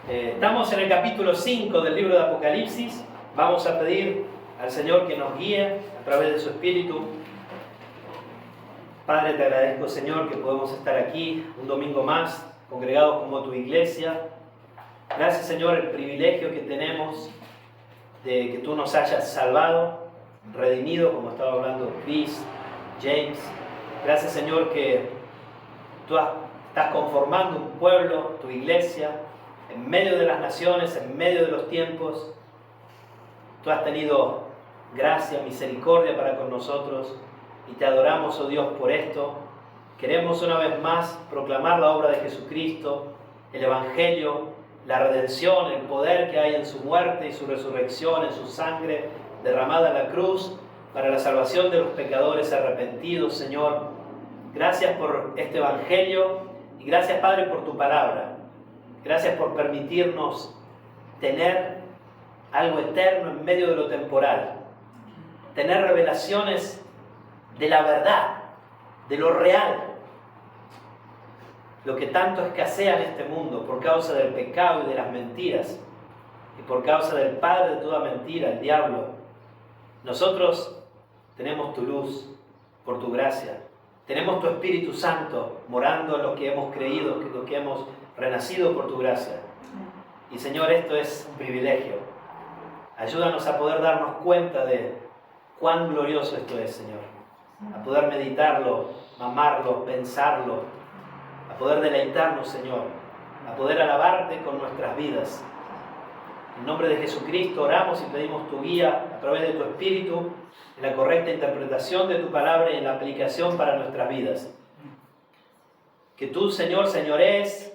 Estamos en el capítulo 5 del libro de Apocalipsis. Vamos a pedir al Señor que nos guíe a través de su Espíritu. Padre, te agradezco, Señor, que podemos estar aquí un domingo más, congregados como tu iglesia. Gracias, Señor, el privilegio que tenemos de que tú nos hayas salvado, redimido, como estaba hablando Chris, James. Gracias, Señor, que tú estás conformando un pueblo, tu iglesia, en medio de las naciones, en medio de los tiempos. Tú has tenido gracia, misericordia para con nosotros y te adoramos, oh Dios, por esto. Queremos una vez más proclamar la obra de Jesucristo, el Evangelio, la redención, el poder que hay en su muerte y su resurrección, en su sangre derramada en la cruz para la salvación de los pecadores arrepentidos, Señor. Gracias por este Evangelio y gracias, Padre, por tu palabra. Gracias por permitirnos tener algo eterno en medio de lo temporal. Tener revelaciones de la verdad, de lo real. Lo que tanto escasea en este mundo por causa del pecado y de las mentiras. Y por causa del padre de toda mentira, el diablo. Nosotros tenemos tu luz por tu gracia. Tenemos tu Espíritu Santo morando en lo que hemos creído, en lo que hemos renacido por tu gracia. Y Señor, esto es un privilegio. Ayúdanos a poder darnos cuenta de cuán glorioso esto es, Señor. A poder meditarlo, amarlo, pensarlo, a poder deleitarnos, Señor, a poder alabarte con nuestras vidas. En nombre de Jesucristo oramos y pedimos tu guía a través de tu Espíritu, en la correcta interpretación de tu palabra y en la aplicación para nuestras vidas. Que tú, Señor, señorees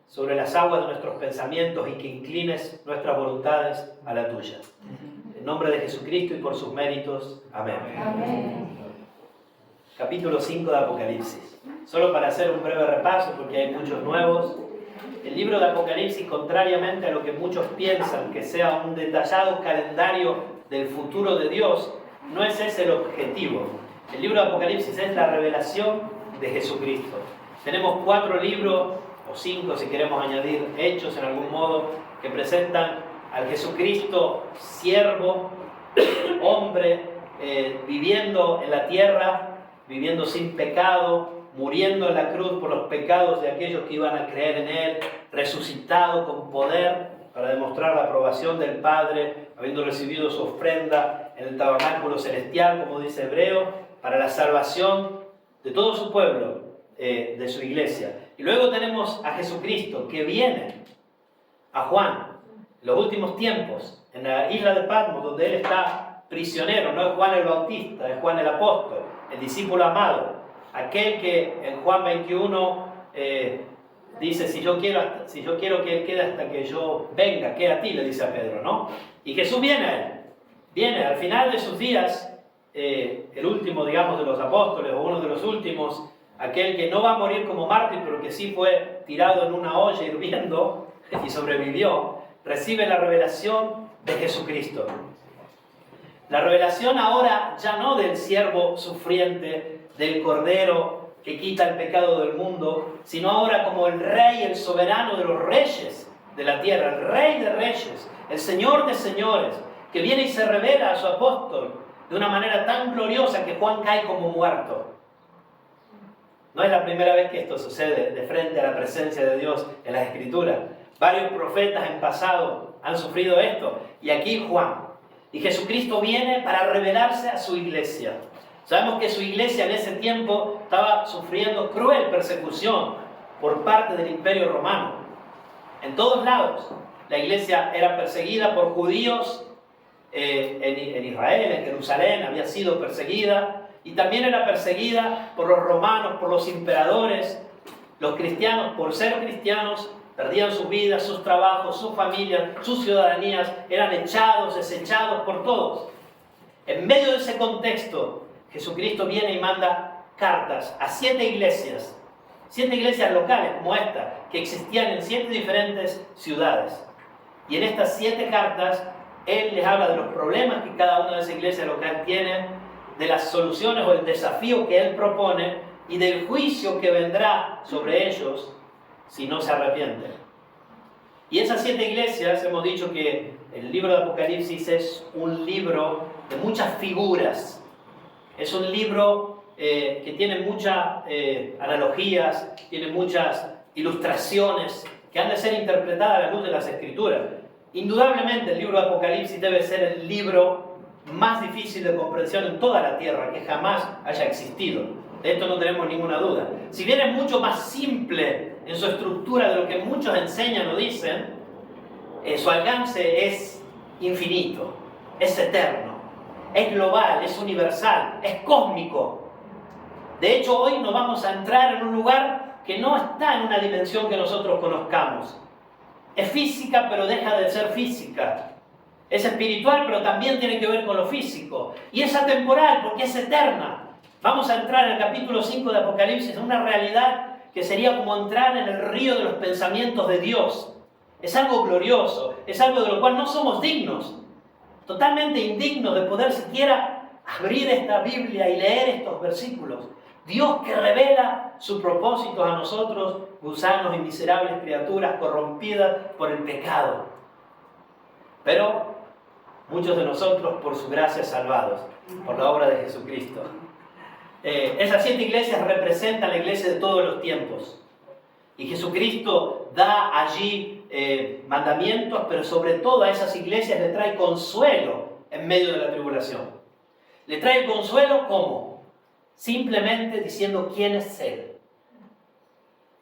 sobre las aguas de nuestros pensamientos y que inclines nuestras voluntades a la tuya. En nombre de Jesucristo y por sus méritos. Amén. Amén. Capítulo 5 de Apocalipsis. Solo para hacer un breve repaso, porque hay muchos nuevos. El libro de Apocalipsis, contrariamente a lo que muchos piensan, que sea un detallado calendario del futuro de Dios, no es ese el objetivo. El libro de Apocalipsis es la revelación de Jesucristo. Tenemos 4 libros, o 5 si queremos añadir Hechos en algún modo, que presentan al Jesucristo siervo, hombre, viviendo en la tierra, viviendo sin pecado, muriendo en la cruz por los pecados de aquellos que iban a creer en Él, resucitado con poder para demostrar la aprobación del Padre, habiendo recibido su ofrenda en el tabernáculo celestial, como dice Hebreo, para la salvación de todo su pueblo, de su iglesia. Y luego tenemos a Jesucristo, que viene a Juan, en los últimos tiempos, en la isla de Patmos, donde Él está prisionero. No es Juan el Bautista, es Juan el apóstol, el discípulo amado, aquel que en Juan 21 dice, si yo quiero que Él quede hasta que yo venga, queda a ti, le dice a Pedro, ¿no? Y Jesús viene a Él, viene al final de sus días, el último, digamos, de los apóstoles, o uno de los últimos, aquel que no va a morir como mártir, pero que sí fue tirado en una olla hirviendo y sobrevivió, recibe la revelación de Jesucristo. La revelación ahora ya no del siervo sufriente, del Cordero que quita el pecado del mundo, sino ahora como el Rey, el soberano de los reyes de la tierra, el Rey de reyes, el Señor de señores, que viene y se revela a su apóstol de una manera tan gloriosa que Juan cae como muerto. No es la primera vez que esto sucede de frente a la presencia de Dios en las Escrituras. Varios profetas en pasado han sufrido esto. Y aquí Juan. Y Jesucristo viene para revelarse a su iglesia. Sabemos que su iglesia en ese tiempo estaba sufriendo cruel persecución por parte del Imperio Romano. En todos lados. La iglesia era perseguida por judíos en Israel, en Jerusalén, había sido perseguida. Y también era perseguida por los romanos, por los emperadores. Los cristianos, por ser cristianos, perdían sus vidas, sus trabajos, sus familias, sus ciudadanías. Eran echados, desechados por todos. En medio de ese contexto, Jesucristo viene y manda cartas a 7 iglesias. 7 iglesias locales como esta, que existían en 7 diferentes ciudades. Y en estas 7 cartas, Él les habla de los problemas que cada una de esas iglesias locales tiene, de las soluciones o el desafío que Él propone y del juicio que vendrá sobre ellos si no se arrepienten. Y esas 7 iglesias, hemos dicho que el libro de Apocalipsis es un libro de muchas figuras. Es un libro que tiene muchas analogías, tiene muchas ilustraciones que han de ser interpretadas a la luz de las Escrituras. Indudablemente el libro de Apocalipsis debe ser el libro más difícil de comprensión en toda la tierra que jamás haya existido. De esto no tenemos ninguna duda. Si bien es mucho más simple en su estructura de lo que muchos enseñan o dicen, su alcance es infinito, es eterno, es global, es universal, es cósmico. De hecho, hoy nos vamos a entrar en un lugar que no está en una dimensión que nosotros conozcamos. Es física, pero deja de ser física. Es espiritual, pero también tiene que ver con lo físico. Y es atemporal, porque es eterna. Vamos a entrar en el capítulo 5 de Apocalipsis, en una realidad que sería como entrar en el río de los pensamientos de Dios. Es algo glorioso, es algo de lo cual no somos dignos. Totalmente indignos de poder siquiera abrir esta Biblia y leer estos versículos. Dios que revela sus propósitos a nosotros, gusanos y miserables criaturas corrompidas por el pecado. Pero muchos de nosotros por su gracia salvados, por la obra de Jesucristo. Esas 7 iglesias representan la iglesia de todos los tiempos. Y Jesucristo da allí mandamientos, pero sobre todo a esas iglesias le trae consuelo en medio de la tribulación. Le trae consuelo ¿cómo? Simplemente diciendo quién es Él.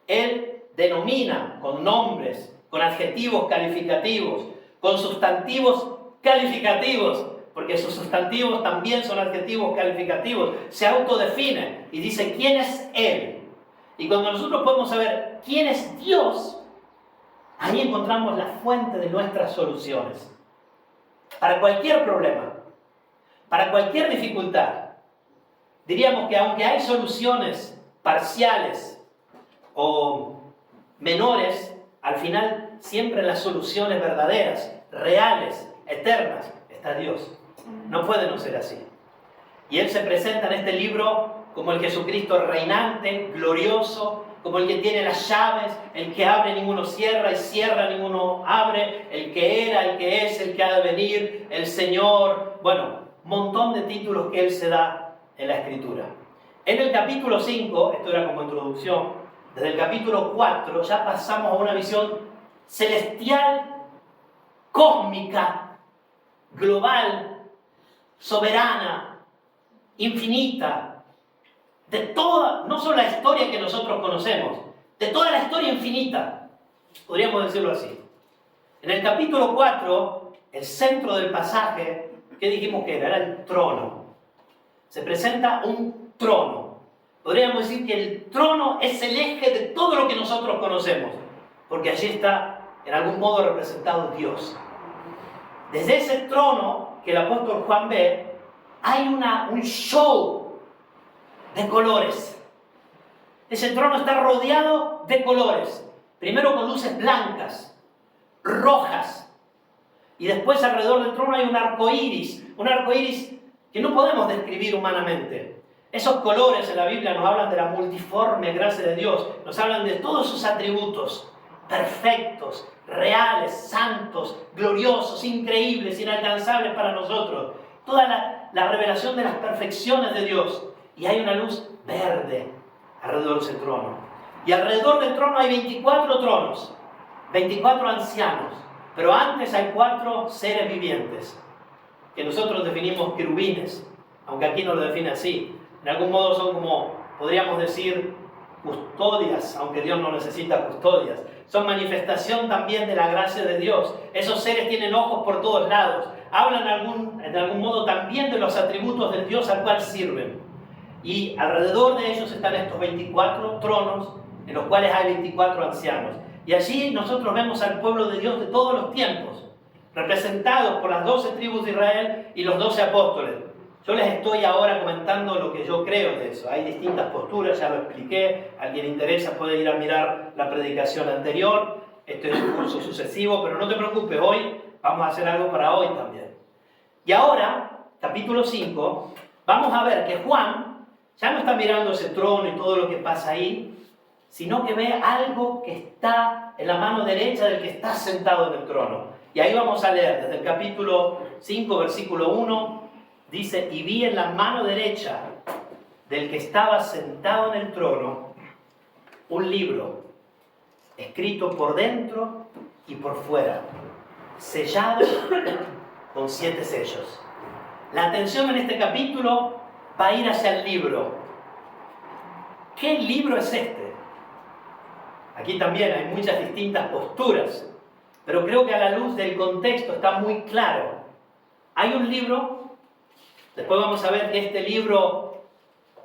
Él denomina con nombres, con adjetivos calificativos, con sustantivos calificativos, porque sus sustantivos también son adjetivos calificativos, se autodefine y dice quién es Él. Y cuando nosotros podemos saber quién es Dios, ahí encontramos la fuente de nuestras soluciones. Para cualquier problema, para cualquier dificultad, diríamos que aunque hay soluciones parciales o menores, al final siempre las soluciones verdaderas, reales, eternas, está Dios. No puede no ser así. Y Él se presenta en este libro como el Jesucristo reinante, glorioso, como el que tiene las llaves, el que abre ninguno cierra y cierra ninguno abre, el que era, el que es, el que ha de venir, el Señor. Bueno, un montón de títulos que Él se da en la Escritura. En el capítulo 5, esto era como introducción, desde el capítulo 4 ya pasamos a una visión celestial, cósmica, global, soberana, infinita, de toda, no solo la historia que nosotros conocemos, de toda la historia infinita, podríamos decirlo así. En el capítulo 4, el centro del pasaje, ¿qué dijimos que era? Era el trono. Se presenta un trono. Podríamos decir que el trono es el eje de todo lo que nosotros conocemos, porque allí está, en algún modo, representado Dios. Desde ese trono que el apóstol Juan ve, hay un show de colores. Ese trono está rodeado de colores. Primero con luces blancas, rojas. Y después alrededor del trono hay un arco iris que no podemos describir humanamente. Esos colores en la Biblia nos hablan de la multiforme gracia de Dios. Nos hablan de todos sus atributos perfectos, reales, santos, gloriosos, increíbles, inalcanzables para nosotros. Toda la revelación de las perfecciones de Dios. Y hay una luz verde alrededor de ese trono. Y alrededor del trono hay 24 tronos, 24 ancianos. Pero antes hay 4 seres vivientes, que nosotros definimos querubines, aunque aquí no lo define así. En algún modo son como, podríamos decir, custodias, aunque Dios no necesita custodias. Son manifestación también de la gracia de Dios. Esos seres tienen ojos por todos lados. Hablan de algún modo también de los atributos del Dios al cual sirven. Y alrededor de ellos están estos 24 tronos, en los cuales hay 24 ancianos. Y allí nosotros vemos al pueblo de Dios de todos los tiempos, representados por las 12 tribus de Israel y los 12 apóstoles. Yo les estoy ahora comentando lo que yo creo de eso. Hay distintas posturas, ya lo expliqué. A quien le interesa puede ir a mirar la predicación anterior. Este es un curso sucesivo, pero no te preocupes, hoy vamos a hacer algo para hoy también. Y ahora, capítulo 5, vamos a ver que Juan ya no está mirando ese trono y todo lo que pasa ahí, sino que ve algo que está en la mano derecha del que está sentado en el trono. Y ahí vamos a leer desde el capítulo 5, versículo 1, dice, y vi en la mano derecha del que estaba sentado en el trono un libro escrito por dentro y por fuera, sellado con 7 sellos. La atención en este capítulo va a ir hacia el libro. ¿Qué libro es este? Aquí también hay muchas distintas posturas, pero creo que a la luz del contexto está muy claro. Hay un libro, después vamos a ver que este libro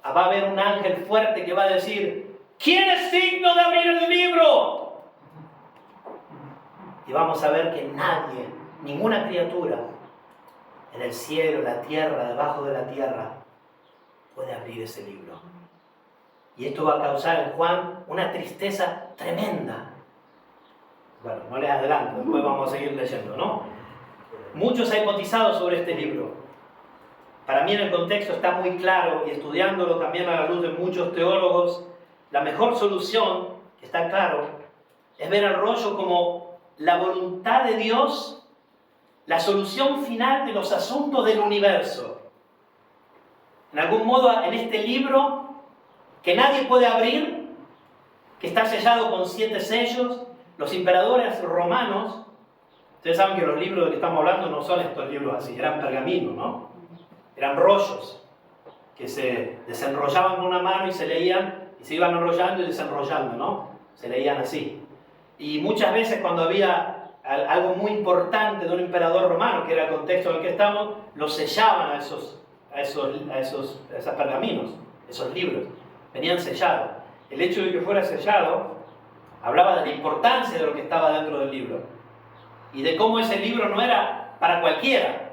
va a haber un ángel fuerte que va a decir, ¿quién es digno de abrir el libro? Y vamos a ver que nadie, ninguna criatura, en el cielo, en la tierra, debajo de la tierra, puede abrir ese libro. Y esto va a causar en Juan una tristeza tremenda. Bueno, no les adelanto, después vamos a seguir leyendo, ¿no? Muchos han hipotizado sobre este libro. Para mí en el contexto está muy claro, y estudiándolo también a la luz de muchos teólogos, la mejor solución, que está claro, es ver el rollo como la voluntad de Dios, la solución final de los asuntos del universo. En algún modo, en este libro, que nadie puede abrir, que está sellado con 7 sellos, los emperadores romanos, ustedes saben que los libros de que estamos hablando no son estos libros así, eran pergaminos, ¿no? Eran rollos que se desenrollaban con una mano y se leían, y se iban enrollando y desenrollando, ¿no? Se leían así. Y muchas veces cuando había algo muy importante de un emperador romano, que era el contexto en el que estamos, los sellaban a esos pergaminos, esos libros. Venían sellados. El hecho de que fuera sellado hablaba de la importancia de lo que estaba dentro del libro y de cómo ese libro no era para cualquiera.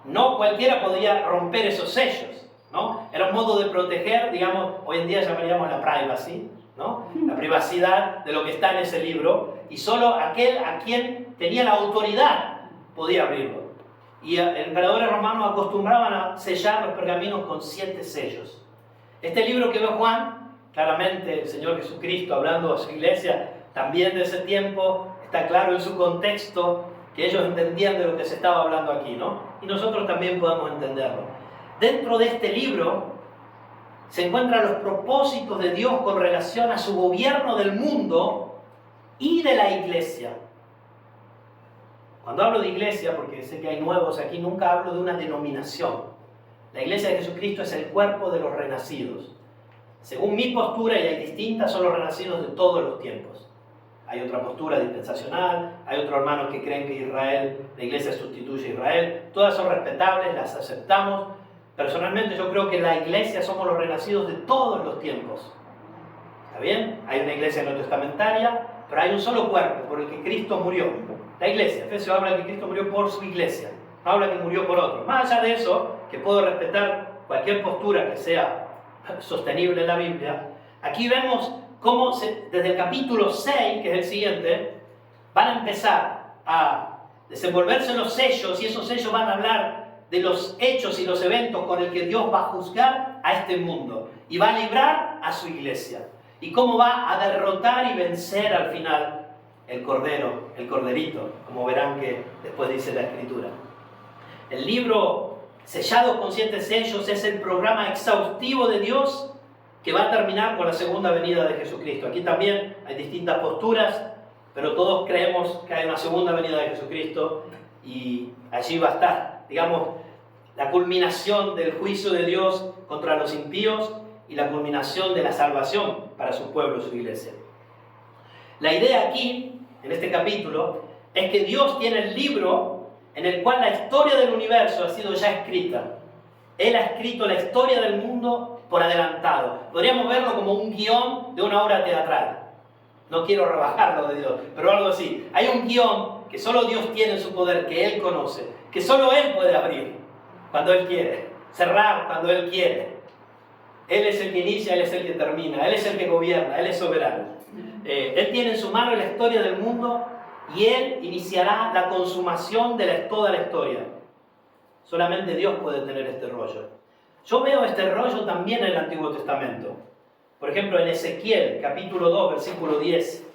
No cualquiera podía romper esos sellos, ¿no? Era un modo de proteger, digamos, hoy en día llamaríamos la privacy, ¿no? La privacidad de lo que está en ese libro, y solo aquel a quien tenía la autoridad podía abrirlo. Y los emperadores romanos acostumbraban a sellar los pergaminos con 7 sellos. Este libro que ve Juan, claramente el Señor Jesucristo hablando a su iglesia también de ese tiempo, está claro en su contexto que ellos entendían de lo que se estaba hablando aquí, ¿no? Y nosotros también podemos entenderlo. Dentro de este libro se encuentran los propósitos de Dios con relación a su gobierno del mundo y de la iglesia. Cuando hablo de iglesia, porque sé que hay nuevos aquí, nunca hablo de una denominación. La iglesia de Jesucristo es el cuerpo de los renacidos. Según mi postura, y hay distintas, son los renacidos de todos los tiempos. Hay otra postura dispensacional, hay otros hermanos que creen que Israel, la iglesia sustituye a Israel. Todas son respetables, las aceptamos. Personalmente yo creo que la iglesia somos los renacidos de todos los tiempos. ¿Está bien? Hay una iglesia neotestamentaria, pero hay un solo cuerpo por el que Cristo murió. La iglesia. Efesios habla que Cristo murió por su iglesia. No habla que murió por otro. Más allá de eso, que puedo respetar cualquier postura que sea sostenible en la Biblia, aquí vemos cómo desde el capítulo 6, que es el siguiente, van a empezar a desenvolverse los sellos, y esos sellos van a hablar de los hechos y los eventos con el que Dios va a juzgar a este mundo y va a librar a su iglesia, y cómo va a derrotar y vencer al final el cordero, el corderito, como verán que después dice la Escritura. El libro sellado con 7 sellos es el programa exhaustivo de Dios que va a terminar con la segunda venida de Jesucristo. Aquí también hay distintas posturas, pero todos creemos que hay una segunda venida de Jesucristo, y allí va a estar, digamos, la culminación del juicio de Dios contra los impíos y la culminación de la salvación para su pueblo, su iglesia. La idea aquí, en este capítulo, es que Dios tiene el libro en el cual la historia del universo ha sido ya escrita. Él ha escrito la historia del mundo por adelantado. Podríamos verlo como un guión de una obra teatral. No quiero rebajarlo de Dios, pero algo así. Hay un guión que solo Dios tiene en su poder, que Él conoce, que solo Él puede abrir cuando Él quiere, cerrar cuando Él quiere. Él es el que inicia, Él es el que termina, Él es el que gobierna, Él es soberano. Él tiene en su mano la historia del mundo, y Él iniciará la consumación de toda la historia. Solamente Dios puede tener este rollo. Yo veo este rollo también en el Antiguo Testamento. Por ejemplo, en Ezequiel, capítulo 2, versículo 10.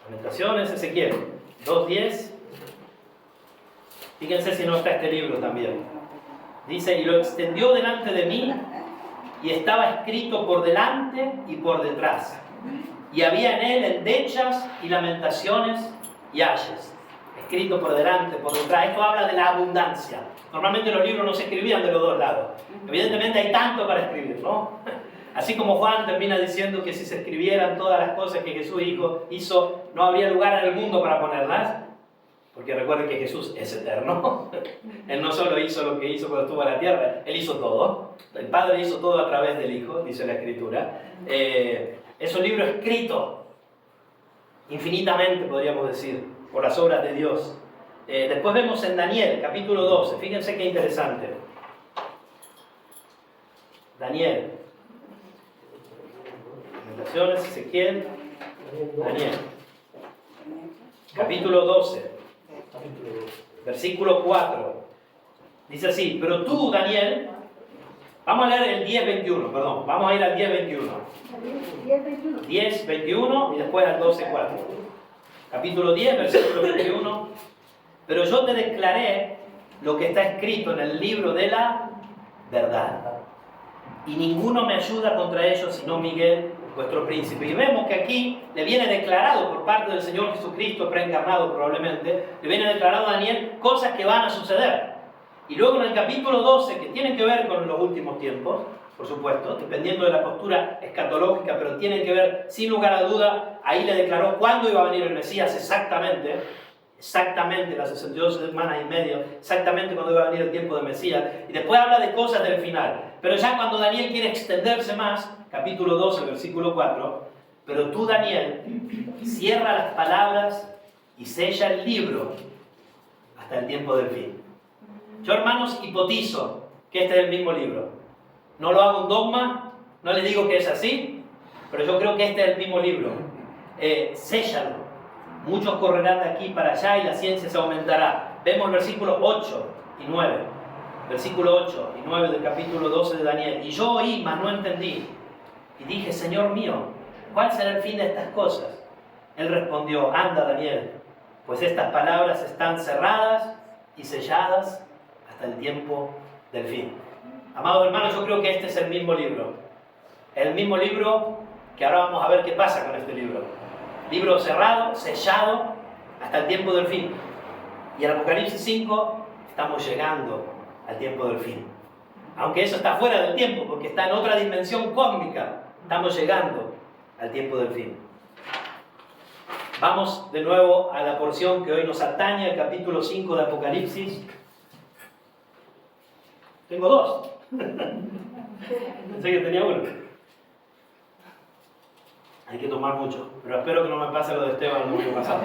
Lamentaciones, Ezequiel 2:10. Fíjense si no está este libro también. Dice, y lo extendió delante de mí, y estaba escrito por delante y por detrás. Y había en él endechas y lamentaciones y ayes. Escrito por delante, por detrás. Esto habla de la abundancia. Normalmente los libros no se escribían de los dos lados. Evidentemente hay tanto para escribir, ¿no? Así como Juan termina diciendo que si se escribieran todas las cosas que Jesús hizo, no habría lugar en el mundo para ponerlas. Porque recuerden que Jesús es eterno. Él no solo hizo lo que hizo cuando estuvo en la tierra, Él hizo todo. El Padre hizo todo a través del Hijo, dice la Escritura. Es un libro escrito infinitamente, podríamos decir, por las obras de Dios. Después vemos en Daniel, capítulo 12. Fíjense qué interesante. Daniel. Lamentaciones, Ezequiel, Daniel. Capítulo 12. Versículo 4. Dice así, pero tú, Daniel, vamos a leer el 10:21, perdón, vamos a ir al 10:21. 10:21 y después al 12:4. Capítulo 10, versículo 21. Pero yo te declaré lo que está escrito en el libro de la verdad. Y ninguno me ayuda contra ellos sino Miguel, vuestro príncipe. Y vemos que aquí le viene declarado por parte del Señor Jesucristo, preencarnado probablemente, le viene declarado a Daniel cosas que van a suceder. Y luego en el capítulo 12, que tienen que ver con los últimos tiempos, por supuesto, dependiendo de la postura escatológica, pero tienen que ver, sin lugar a duda, ahí le declaró cuándo iba a venir el Mesías exactamente las 62 semanas y medio, exactamente cuando iba a venir el tiempo de Mesías. Y después habla de cosas del final. Pero ya cuando Daniel quiere extenderse más, capítulo 12, versículo 4, pero tú, Daniel, cierra las palabras y sella el libro hasta el tiempo del fin. Yo, hermanos, hipotizo que este es el mismo libro. No lo hago un dogma, no les digo que es así, pero yo creo que este es el mismo libro. Séllalo. Muchos correrán de aquí para allá y la ciencia se aumentará. Vemos versículos 8 y 9. Versículo 8 y 9 del capítulo 12 de Daniel. Y yo oí, mas no entendí. Y dije, Señor mío, ¿cuál será el fin de estas cosas? Él respondió, anda, Daniel, pues estas palabras están cerradas y selladas hasta el tiempo del fin. Amados hermanos, yo creo que este es el mismo libro. El mismo libro que ahora vamos a ver qué pasa con este libro. Libro cerrado, sellado, hasta el tiempo del fin. Y en Apocalipsis 5 estamos llegando al tiempo del fin. Aunque eso está fuera del tiempo, porque está en otra dimensión cósmica, estamos llegando al tiempo del fin. Vamos de nuevo a la porción que hoy nos atañe, el capítulo 5 de Apocalipsis. Tengo dos. Pensé que tenía uno. Hay que tomar mucho, pero espero que no me pase lo de Esteban el domingo pasado.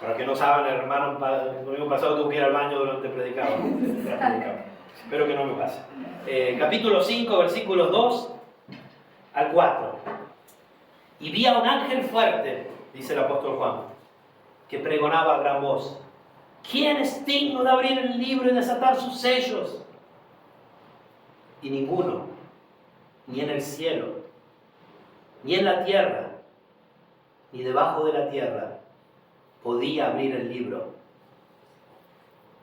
Para que no saben, hermano, el domingo pasado tuve que ir al baño durante predicado. Espero que no me pase. Capítulo 5, versículos 2 al 4. Y vi a un ángel fuerte, dice el apóstol Juan, que pregonaba a gran voz. ¿Quién es digno de abrir el libro y desatar sus sellos? Y ninguno, ni en el cielo, ni en la tierra, ni debajo de la tierra, podía abrir el libro,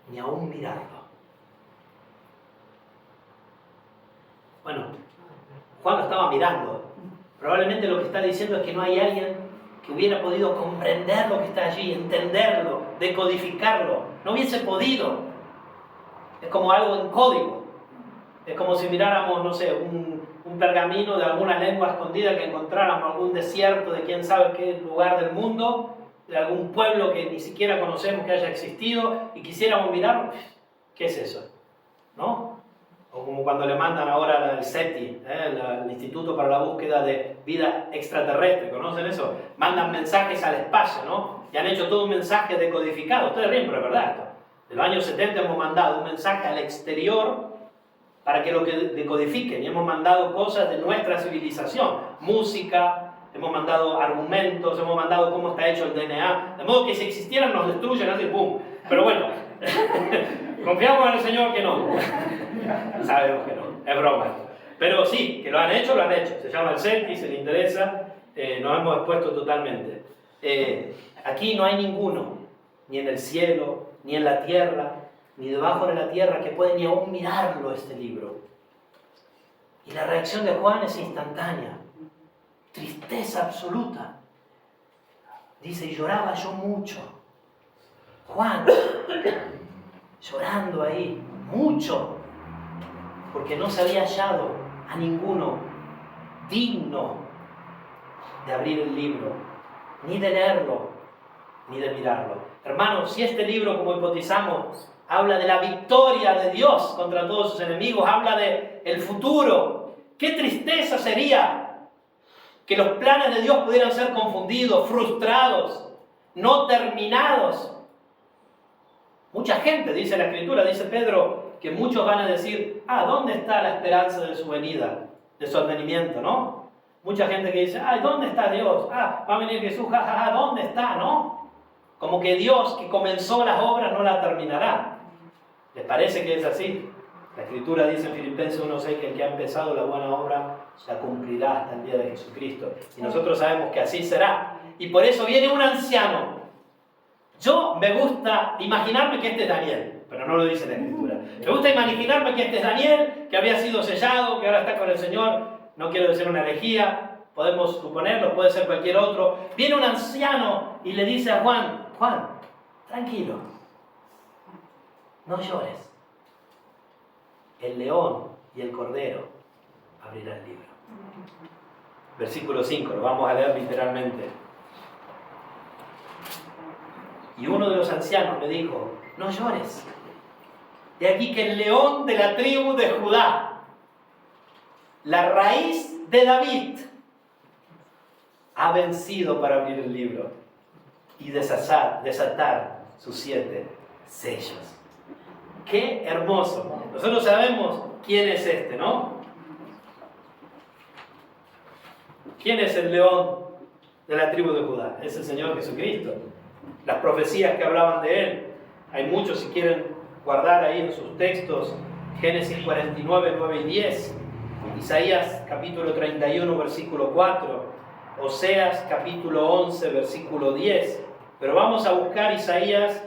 ni aún mirarlo. Bueno, Juan lo estaba mirando. Probablemente lo que está diciendo es que no hay alguien que hubiera podido comprender lo que está allí, entenderlo, decodificarlo. No hubiese podido. Es como algo en código. Es como si miráramos, no sé, un pergamino de alguna lengua escondida que encontráramos en algún desierto de quién sabe qué lugar del mundo, de algún pueblo que ni siquiera conocemos que haya existido, y quisiéramos mirarlo. ¿Qué es eso? ¿No? O como cuando le mandan ahora al SETI, el Instituto para la Búsqueda de Vida Extraterrestre, ¿conocen eso? Mandan mensajes al espacio, ¿no? Y han hecho todo un mensaje decodificado. Ustedes ríen, pero es verdad esto. En los años 70 hemos mandado un mensaje al exterior para que lo decodifiquen, y hemos mandado cosas de nuestra civilización, música, hemos mandado argumentos, hemos mandado cómo está hecho el DNA, de modo que si existieran nos destruyen, así, ¡pum! Pero bueno, confiamos en el Señor que no. Sabemos que no, es broma. Pero sí, que lo han hecho, se llama el CETI, si le interesa, nos hemos expuesto totalmente. Aquí no hay ninguno, ni en el cielo, ni en la tierra, ni debajo de la tierra, que puede ni aún mirarlo este libro. Y la reacción de Juan es instantánea, tristeza absoluta. Dice, y lloraba yo mucho. Juan, llorando ahí, mucho, porque no se había hallado a ninguno digno de abrir el libro, ni de leerlo, ni de mirarlo. Hermanos, si este libro, como hipotizamos, habla de la victoria de Dios contra todos sus enemigos, habla de el futuro, qué tristeza sería que los planes de Dios pudieran ser confundidos, frustrados, no terminados. Mucha gente, dice la Escritura, dice Pedro, que muchos van a decir, ¿dónde está la esperanza de su venida, de su advenimiento, no? Mucha gente que dice, ¿dónde está Dios? Va a venir Jesús, ¿dónde está, no? Como que Dios que comenzó las obras no las terminará. ¿Les parece que es así? La Escritura dice en Filipenses 1:6 que el que ha empezado la buena obra la cumplirá hasta el día de Jesucristo. Y nosotros sabemos que así será. Y por eso viene un anciano. Yo me gusta imaginarme que este es Daniel, pero no lo dice la Escritura. Me gusta imaginarme que este es Daniel, que había sido sellado, que ahora está con el Señor. No quiero decir una herejía, podemos suponerlo, puede ser cualquier otro. Viene un anciano y le dice a Juan, Juan, tranquilo, no llores. El león y el cordero abrirán el libro. Versículo 5, lo vamos a leer literalmente. Y uno de los ancianos me dijo, no llores. De aquí que el león de la tribu de Judá, la raíz de David, ha vencido para abrir el libro y desatar sus 7 sellos. ¡Qué hermoso! Nosotros sabemos quién es este, ¿no? ¿Quién es el león de la tribu de Judá? Es el Señor Jesucristo. Las profecías que hablaban de Él. Hay muchos, si quieren guardar ahí en sus textos, Génesis 49, 9 y 10, Isaías capítulo 31, versículo 4, Oseas capítulo 11, versículo 10. Pero vamos a buscar Isaías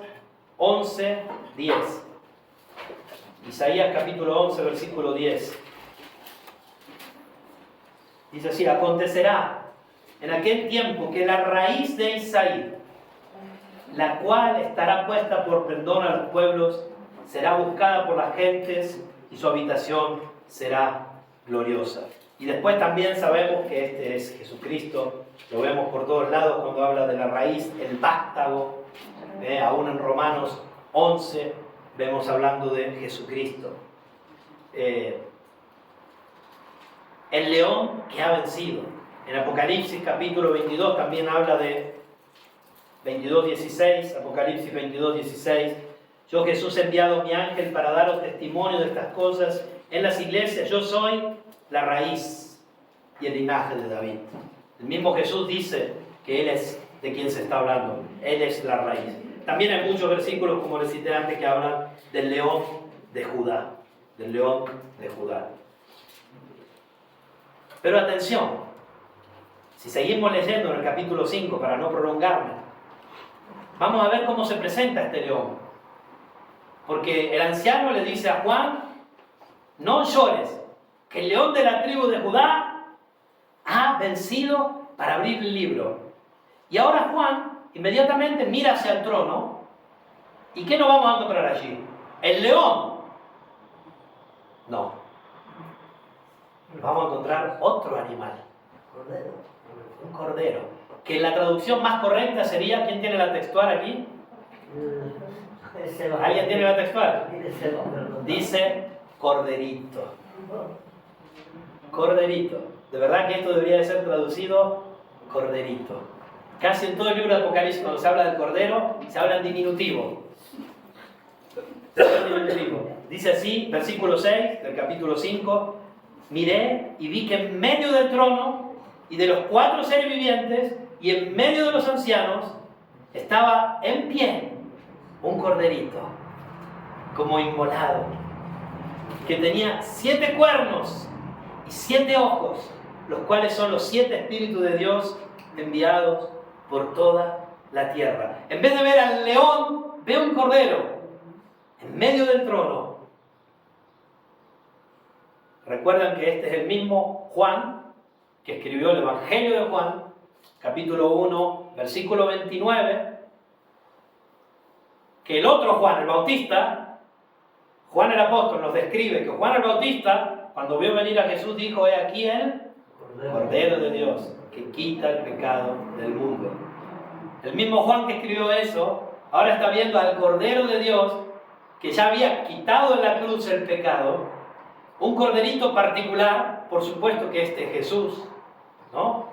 11, 10. Isaías capítulo 11, versículo 10. Dice así, acontecerá en aquel tiempo que la raíz de Isaí, la cual estará puesta por pendón a los pueblos, será buscada por las gentes y su habitación será gloriosa. Y después también sabemos que este es Jesucristo, lo vemos por todos lados cuando habla de la raíz, el vástago, aún en Romanos 11 vemos hablando de Jesucristo. El león que ha vencido. En Apocalipsis capítulo 22 también habla de 22:16, Apocalipsis 22:16. Yo, Jesús, he enviado mi ángel para daros testimonio de estas cosas en las iglesias. Yo soy la raíz y el linaje de David. El mismo Jesús dice que Él es de quien se está hablando. Él es la raíz. También hay muchos versículos, como les cité antes, que hablan del león de Judá. Del león de Judá. Pero atención, si seguimos leyendo en el capítulo 5, para no prolongarme, vamos a ver cómo se presenta este león. Porque el anciano le dice a Juan, no llores, que el león de la tribu de Judá ha vencido para abrir el libro. Y ahora Juan inmediatamente mira hacia el trono. ¿Y qué nos vamos a encontrar allí? ¿El león? No. Vamos a encontrar otro animal. Un cordero. Que la traducción más correcta sería, ¿quién tiene la textual aquí? ¿Alguien tiene la textual? Dice corderito. Corderito. De verdad que esto debería de ser traducido corderito. Casi en todo el libro de Apocalipsis, cuando se habla del cordero, se habla en diminutivo. Dice así, versículo 6 del capítulo 5, miré y vi que en medio del trono y de los 4 seres vivientes, y en medio de los ancianos, estaba en pie un corderito, como inmolado, que tenía 7 cuernos y 7 ojos, los cuales son los 7 espíritus de Dios enviados por toda la tierra. En vez de ver al león, ve un cordero en medio del trono. Recuerdan que este es el mismo Juan que escribió el Evangelio de Juan, capítulo 1, versículo 29, que el otro Juan, el Bautista, Juan el apóstol, nos describe que Juan el Bautista, cuando vio venir a Jesús, dijo: he aquí el Cordero de Dios, que quita el pecado del mundo. El mismo Juan que escribió eso, ahora está viendo al Cordero de Dios, que ya había quitado en la cruz el pecado, un corderito particular, por supuesto que este es Jesús, ¿no?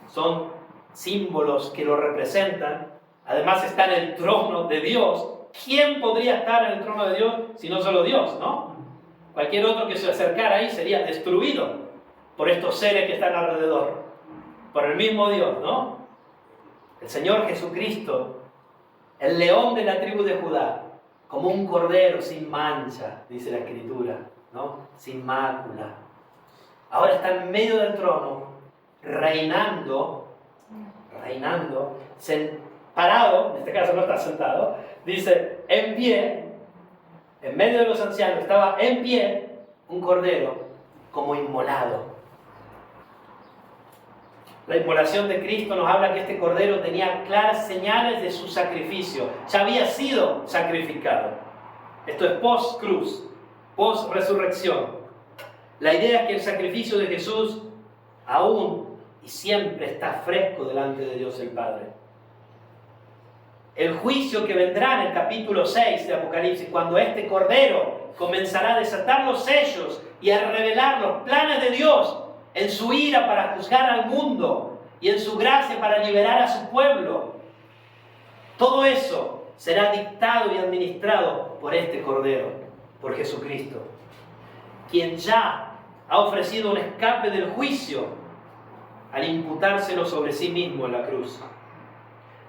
Son símbolos que lo representan. Además está en el trono de Dios. ¿Quién podría estar en el trono de Dios si no solo Dios, no? Cualquier otro que se acercara ahí sería destruido por estos seres que están alrededor, por el mismo Dios, ¿no? El Señor Jesucristo, el león de la tribu de Judá, como un cordero sin mancha, dice la Escritura, ¿no? Sin mácula. Ahora está en medio del trono, reinando, parado, en este caso no está sentado, dice en pie, en medio de los ancianos estaba en pie un cordero como inmolado. La inmolación de Cristo nos habla que este cordero tenía claras señales de su sacrificio, ya había sido sacrificado. Esto es post-cruz, post-resurrección. La idea es que el sacrificio de Jesús aún y siempre está fresco delante de Dios el Padre. El juicio que vendrá en el capítulo 6 de Apocalipsis, cuando este Cordero comenzará a desatar los sellos y a revelar los planes de Dios en su ira para juzgar al mundo y en su gracia para liberar a su pueblo. Todo eso será dictado y administrado por este Cordero, por Jesucristo, quien ya ha ofrecido un escape del juicio al imputárselo sobre sí mismo en la cruz.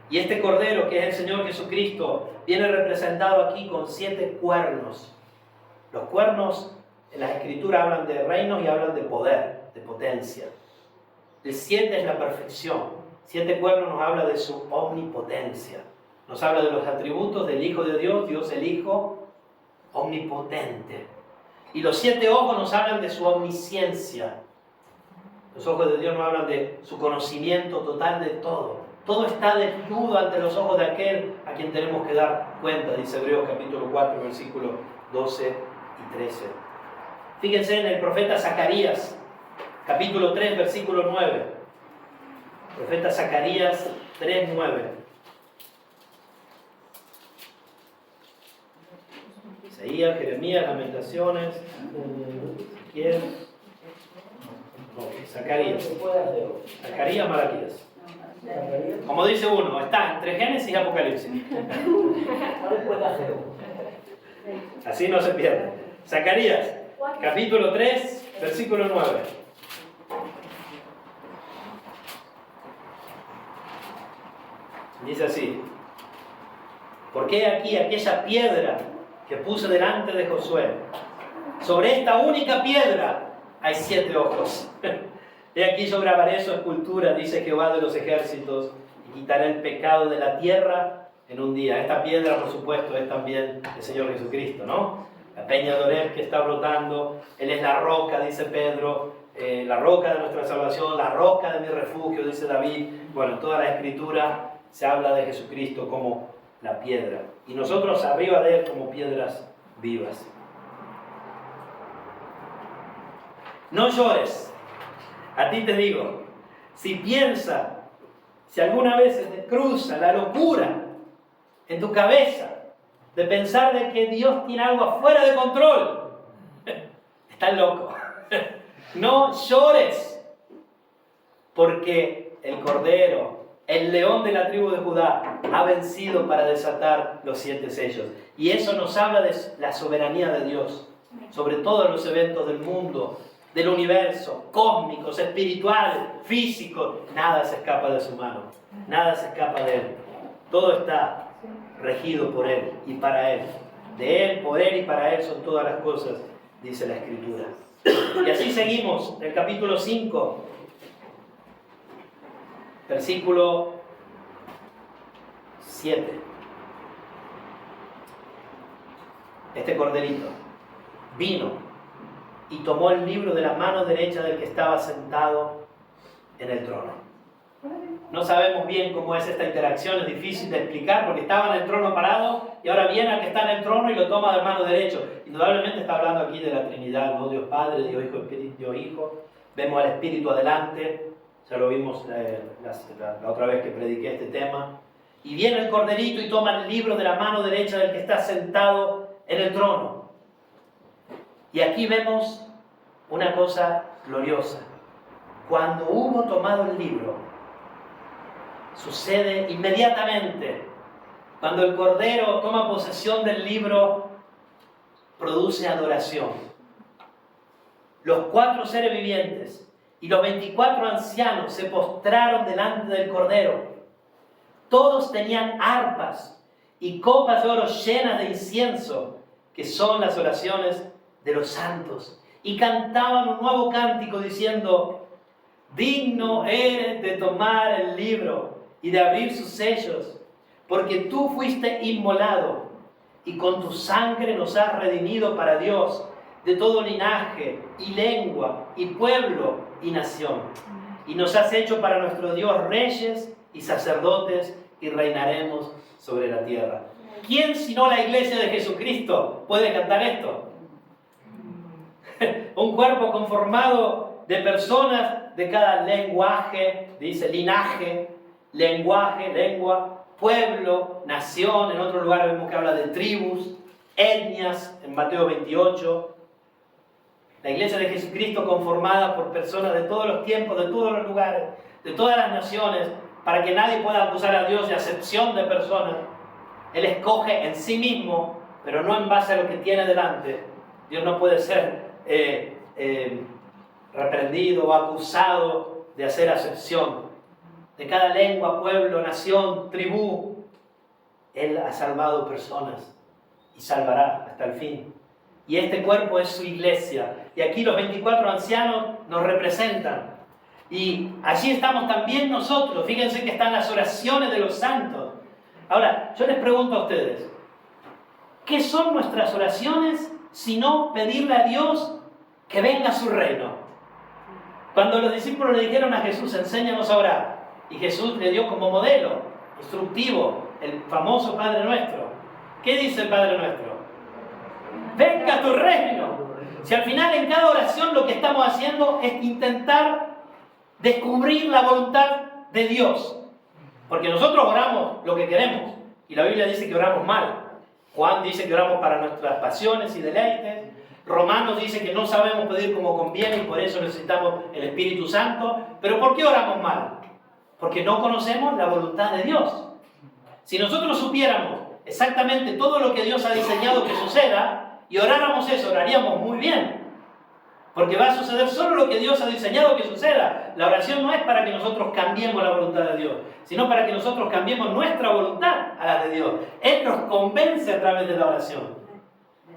Y este Cordero, que es el Señor Jesucristo, viene representado aquí con 7 cuernos. Los cuernos en las Escrituras hablan de reinos y hablan de poder, de potencia. El 7 es la perfección. 7 cuernos nos habla de su omnipotencia. Nos habla de los atributos del Hijo de Dios, Dios el Hijo, omnipotente. Y los 7 ojos nos hablan de su omnisciencia. Los ojos de Dios nos hablan de su conocimiento total de todo. Todo está desnudo ante los ojos de aquel a quien tenemos que dar cuenta, dice Hebreos capítulo 4, versículos 12 y 13. Fíjense en el profeta Zacarías, capítulo 3, versículo 9. Profeta Zacarías 3, 9. Isaías, Jeremías, Lamentaciones, Zacarías. Zacarías, Malaquías. Como dice uno, está entre Génesis y Apocalipsis. Así no se pierde. Zacarías, capítulo 3, versículo 9. Dice así: porque aquí aquella piedra que puse delante de Josué, sobre esta única piedra hay 7 ojos. He aquí yo grabaré su escultura, dice Jehová de los ejércitos, y quitaré el pecado de la tierra en un día. Esta piedra, por supuesto, es también el Señor Jesucristo, ¿no? La peña de Oreb que está brotando, Él es la roca, dice Pedro, la roca de nuestra salvación, la roca de mi refugio, dice David. Bueno, en toda la Escritura se habla de Jesucristo como la piedra, y nosotros arriba de Él como piedras vivas. No llores. A ti te digo, si alguna vez se te cruza la locura en tu cabeza de pensar de que Dios tiene algo afuera de control, estás loco. No llores, porque el Cordero, el león de la tribu de Judá, ha vencido para desatar los 7 sellos. Y eso nos habla de la soberanía de Dios sobre todos los eventos del mundo del universo, cósmicos, espirituales, físicos, nada se escapa de su mano, nada se escapa de Él. Todo está regido por Él y para Él. De Él, por Él y para Él son todas las cosas, dice la Escritura. Y así seguimos, el capítulo 5, versículo 7. Este corderito vino y tomó el libro de la mano derecha del que estaba sentado en el trono. No sabemos bien cómo es esta interacción, es difícil de explicar porque estaba en el trono parado y ahora viene al que está en el trono y lo toma de mano derecha. Indudablemente está hablando aquí de la Trinidad, ¿no? Dios Padre, Dios Hijo, Espíritu, Dios Hijo. Vemos al Espíritu adelante, ya lo vimos la otra vez que prediqué este tema. Y viene el corderito y toma el libro de la mano derecha del que está sentado en el trono. Y aquí vemos una cosa gloriosa. Cuando hubo tomado el libro, sucede inmediatamente. Cuando el Cordero toma posesión del libro, produce adoración. Los 4 seres vivientes y los 24 ancianos se postraron delante del Cordero. Todos tenían arpas y copas de oro llenas de incienso, que son las oraciones de los santos, y cantaban un nuevo cántico diciendo: digno eres de tomar el libro y de abrir sus sellos, porque tú fuiste inmolado y con tu sangre nos has redimido para Dios de todo linaje y lengua y pueblo y nación, y nos has hecho para nuestro Dios reyes y sacerdotes, y reinaremos sobre la tierra. ¿Quién sino la iglesia de Jesucristo puede cantar esto? Un cuerpo conformado de personas de cada lenguaje, dice linaje, lenguaje, lengua, pueblo, nación. En otro lugar vemos que habla de tribus, etnias, en Mateo 28. La iglesia de Jesucristo conformada por personas de todos los tiempos, de todos los lugares, de todas las naciones, para que nadie pueda acusar a Dios de acepción de personas. Él escoge en sí mismo, pero no en base a lo que tiene delante. Dios no puede ser reprendido o acusado de hacer acepción. De cada lengua, pueblo, nación, tribú, Él ha salvado personas y salvará hasta el fin. Y este cuerpo es su iglesia. Y aquí los 24 ancianos nos representan. Y allí estamos también nosotros. Fíjense que están las oraciones de los santos. Ahora, yo les pregunto a ustedes, ¿qué son nuestras oraciones sino pedirle a Dios que venga a su reino? Cuando los discípulos le dijeron a Jesús: enséñanos a orar, y Jesús le dio como modelo instructivo el famoso Padre Nuestro. ¿Qué dice el Padre Nuestro? Venga a tu reino. Si al final en cada oración lo que estamos haciendo es intentar descubrir la voluntad de Dios. Porque nosotros oramos lo que queremos. Y la Biblia dice que oramos mal. Juan dice que oramos para nuestras pasiones y deleites. Romanos dice que no sabemos pedir como conviene y por eso necesitamos el Espíritu Santo. ¿Pero por qué oramos mal? Porque no conocemos la voluntad de Dios. Si nosotros supiéramos exactamente todo lo que Dios ha diseñado que suceda y oráramos eso, oraríamos muy bien. Porque va a suceder solo lo que Dios ha diseñado que suceda. La oración no es para que nosotros cambiemos la voluntad de Dios, sino para que nosotros cambiemos nuestra voluntad a la de Dios. Él nos convence a través de la oración.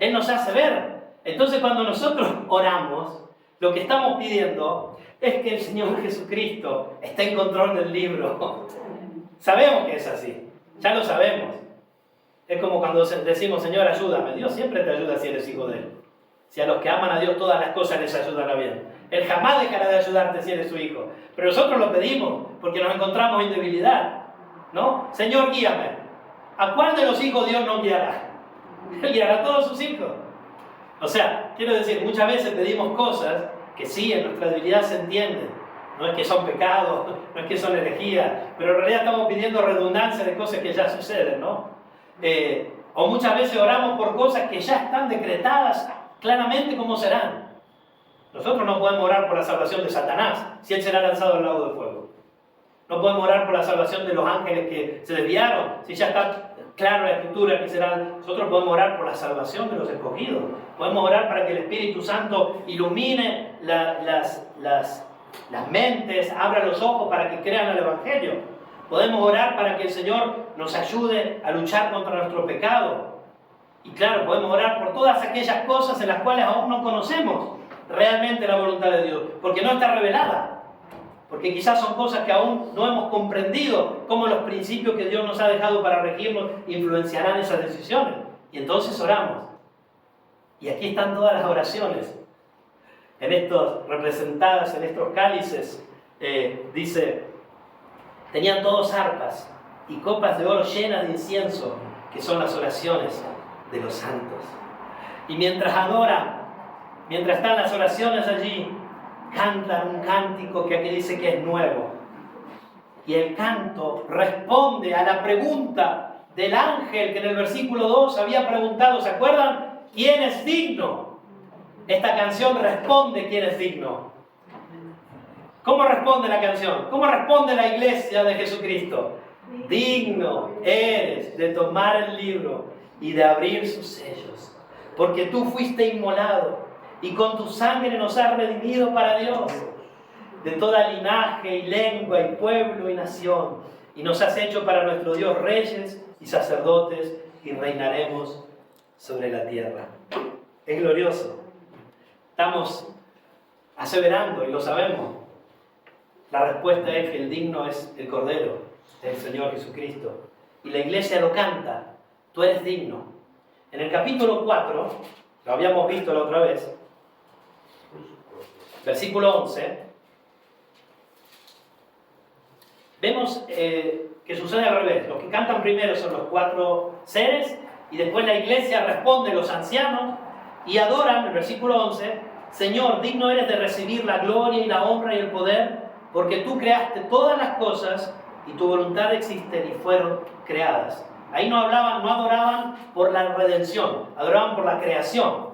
Él nos hace ver. Entonces, cuando nosotros oramos, lo que estamos pidiendo es que el Señor Jesucristo esté en control del libro. Sabemos que es así. Ya lo sabemos. Es como cuando decimos: Señor, ayúdame. Dios siempre te ayuda si eres hijo de Él. Si a los que aman a Dios todas las cosas les ayudan a bien. Él jamás dejará de ayudarte si eres su hijo. Pero nosotros lo pedimos porque nos encontramos en debilidad, ¿no? Señor, guíame. ¿A cuál de los hijos Dios no guiará? Él guiará a todos sus hijos. O sea, quiero decir, muchas veces pedimos cosas que sí, en nuestra debilidad se entienden. No es que son pecados, no es que son herejías, pero en realidad estamos pidiendo redundancia de cosas que ya suceden, ¿no? O muchas veces oramos por cosas que ya están decretadas claramente como serán. Nosotros no podemos orar por la salvación de Satanás si él será lanzado al lago de fuego. No podemos orar por la salvación de los ángeles que se desviaron si ya está claro la Escritura que será. Nosotros podemos orar por la salvación de los escogidos. Podemos orar para que el Espíritu Santo ilumine las mentes, abra los ojos para que crean el Evangelio. Podemos orar para que el Señor nos ayude a luchar contra nuestro pecado. Y claro, podemos orar por todas aquellas cosas en las cuales aún no conocemos realmente la voluntad de Dios, porque no está revelada. Porque quizás son cosas que aún no hemos comprendido, cómo los principios que Dios nos ha dejado para regirnos influenciarán esas decisiones. Y entonces oramos. Y aquí están todas las oraciones. Representadas en estos cálices, dice, tenían todos arpas y copas de oro llenas de incienso, que son las oraciones de los santos. Y mientras adoran, mientras están las oraciones allí, cantan un cántico que aquí dice que es nuevo. Y el canto responde a la pregunta del ángel que en el versículo 2 había preguntado, ¿se acuerdan? ¿Quién es digno? Esta canción responde quién es digno. ¿Cómo responde la canción? ¿Cómo responde la iglesia de Jesucristo? Digno eres de tomar el libro y de abrir sus sellos, porque tú fuiste inmolado y con tu sangre nos has redimido para Dios, de toda linaje y lengua y pueblo y nación, y nos has hecho para nuestro Dios reyes y sacerdotes, y reinaremos sobre la tierra. Es glorioso. Estamos aseverando, y lo sabemos, la respuesta es que el digno es el Cordero, el Señor Jesucristo. Y la iglesia lo canta, tú eres digno. En el capítulo 4, lo habíamos visto la otra vez, versículo 11, vemos que sucede al revés. Los que cantan primero son los 4 seres, y después la iglesia responde, los ancianos, y adoran, en el versículo 11, Señor, digno eres de recibir la gloria y la honra y el poder, porque tú creaste todas las cosas y tu voluntad existen y fueron creadas. Ahí no adoraban por la redención, adoraban por la creación,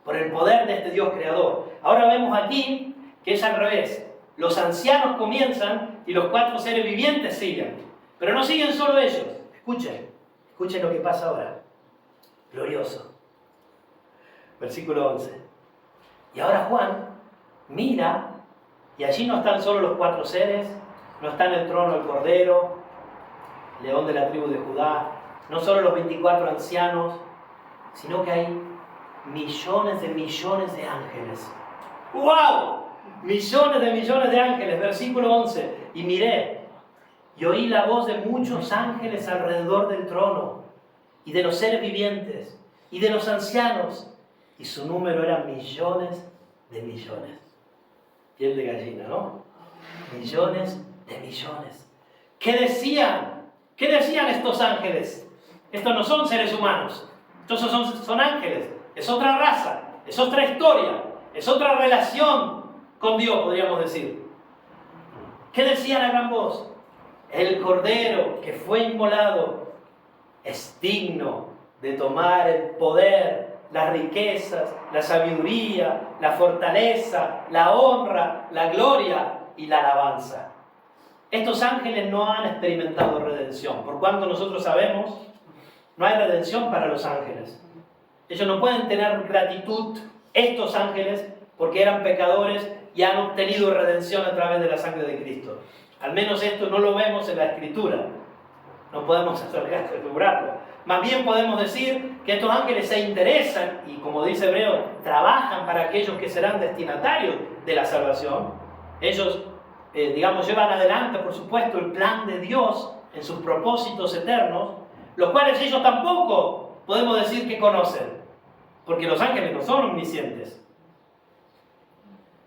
por el poder de este Dios creador. Ahora vemos aquí que es al revés. Los ancianos comienzan y los 4 seres vivientes siguen. Pero no siguen solo ellos. Escuchen lo que pasa ahora. Glorioso. Versículo 11. Y ahora Juan mira, y allí no están solo los 4 seres, no está en el trono el Cordero, león de la tribu de Judá, no solo los 24 ancianos, sino que hay millones de ángeles. ¡Wow! Millones de ángeles. Versículo 11. Y miré, y oí la voz de muchos ángeles alrededor del trono, y de los seres vivientes, y de los ancianos, y su número era millones de millones. Piel de gallina, ¿no? Millones de millones. ¿Qué decían? ¿Qué decían estos ángeles? Estos no son seres humanos. Estos son ángeles. Es otra raza. Es otra historia. Es otra relación con Dios, podríamos decir. ¿Qué decían a gran voz? El Cordero que fue inmolado es digno de tomar el poder, las riquezas, la sabiduría, la fortaleza, la honra, la gloria y la alabanza. Estos ángeles no han experimentado redención. Por cuanto nosotros sabemos, no hay redención para los ángeles. Ellos no pueden tener gratitud, estos ángeles, porque eran pecadores y han obtenido redención a través de la sangre de Cristo. Al menos esto no lo vemos en la Escritura. No podemos asegurarlo. Más bien podemos decir que estos ángeles se interesan y, como dice Hebreo, trabajan para aquellos que serán destinatarios de la salvación. Ellos, llevan adelante, por supuesto, el plan de Dios en sus propósitos eternos, los cuales ellos tampoco podemos decir que conocen, porque los ángeles no son omniscientes.